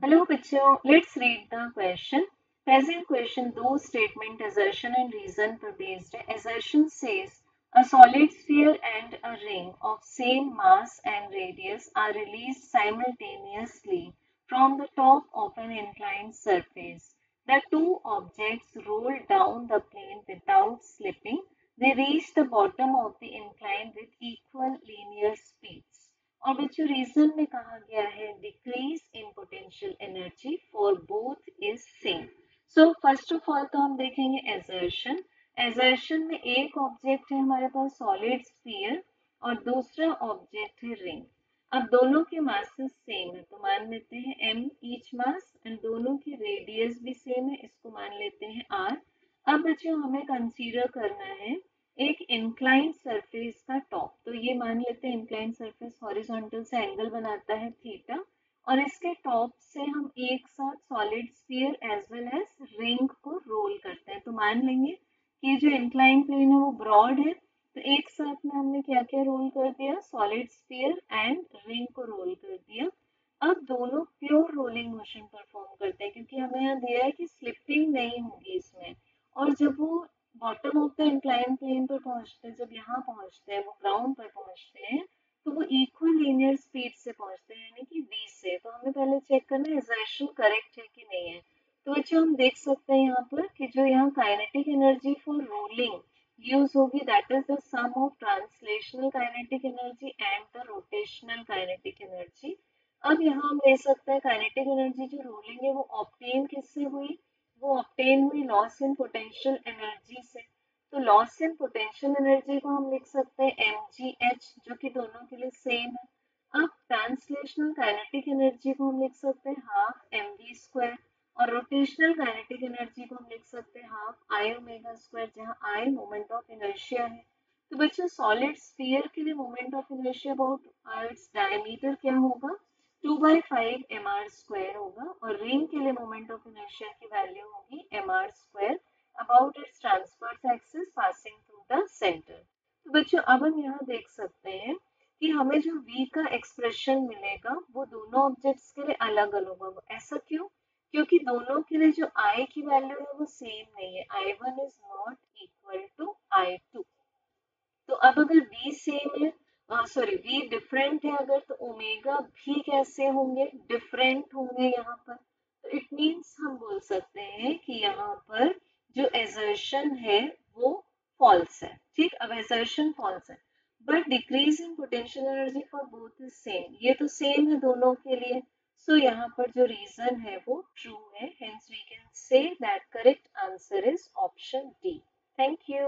Hello bachcho, let's read the question. Present question, दो statement assertion and reason पर based है. Assertion says a solid sphere and a ring of same mass and radius are released simultaneously from the top of an inclined surface. The two objects roll down the plane without slipping. They reach the bottom of the incline with equal linear speeds. और बच्चों reason में कहा गया है decrease in potential energy for both is same. So first of all तो हम देखेंगे assertion. Assertion में एक ऑब्जेक्ट है हमारे पास सॉलिड स्फीयर और दूसरा ऑब्जेक्ट है रिंग. अब दोनों के मासेस सेम है तो मान लेते हैं m ईच मास एंड दोनों की रेडियस भी सेम है, इसको मान लेते हैं r. अब बच्चों हमें कंसीडर करना है एक इंक्लाइंड सरफेस का टॉप. तो ये मान लेते हैं इंक्लाइंड सरफेस हॉरिजॉन्टल से एंगल बनाता है थीटा और इसके टॉप से हम एक साथ solid sphere as well as ring को रोल करते हैं. तो मान लेंगे कि जो इंक्लाइंड प्लेन है वो ब्रॉड है तो एक साथ में हमने क्या क्या रोल कर दिया, सॉलिड स्फीयर एंड रिंग को रोल कर दिया. अब दोनों प्योर रोलिंग मोशन परफॉर्म करते हैं क्योंकि हमें यहाँ दिया है कि स्लिपिंग नहीं होगी इसमें. और जब वो bottom of the incline plane पर पहुंचते हैं, जब यहाँ पहुंचते हैं वो ग्राउंड पर पहुंचते हैं तो वो इक्वल लीनियर स्पीड से पहुंचते हैं यानी कि v से. तो हमें पहले चेक करना है एजर्शन करेक्ट है कि नहीं है. तो बच्चों हम देख सकते हैं यहाँ पर कि जो यहाँ kinetic energy for rolling use होगी that is the sum of translational kinetic energy and the rotational kinetic energy. अब यहाँ हम ले सकते हैं काइनेटिक एनर्जी जो रोलिंग है वो ऑब्टेन किससे हुई, वो ऑब्टेन हुई लॉस इन पोटेंशियल एनर्जी से. तो लॉस इन पोटेंशियल एनर्जी को हम लिख सकते हैं mgh जो कि दोनों के लिए सेम है. अब ट्रांसलेशनल काइनेटिक एनर्जी को हम लिख सकते हैं हाफ mv स्क्वायर और रोटेशनल काइनेटिक एनर्जी को हम लिख सकते हैं हाफ i ओमेगा स्क्वायर जहाँ i मोमेंट ऑफ इनर्शिया है. तो बच्चों सॉलिड स्फीयर के लिए moment of inertia about its diameter क्या होगा, 2/5 mr स्क्वायर होगा और रिंग के लिए मोमेंट ऑफ इनर्शिया की वैल्यू होगी mr square about it's transverse axis passing through the centre. तो बच्चों अब हम यहाँ देख सकते हैं कि हमें जो v का एक्सप्रेशन मिलेगा वो दोनों ऑब्जेक्ट्स के लिए अलग अलग होगा. ऐसा क्यों, क्योंकि दोनों के लिए जो i की वैल्यू है वो सेम नहीं है. i1 is not equal to i2. तो अब अगर v सेम है, सॉरी v डिफरेंट है अगर, तो ओमेगा भी कैसे होंगे, डिफरेंट होंगे यहाँ पर. तो इट मीन्स हम बोल सकते हैं कि यहाँ पर जो एजर्शन है वो फॉल्स है. ठीक, अब एजर्शन फॉल्स है but decrease in potential energy for both is same. ये तो सेम है दोनों के लिए. सो यहाँ पर जो रीजन है वो ट्रू है. Hence we can say that correct answer is option D. Thank you.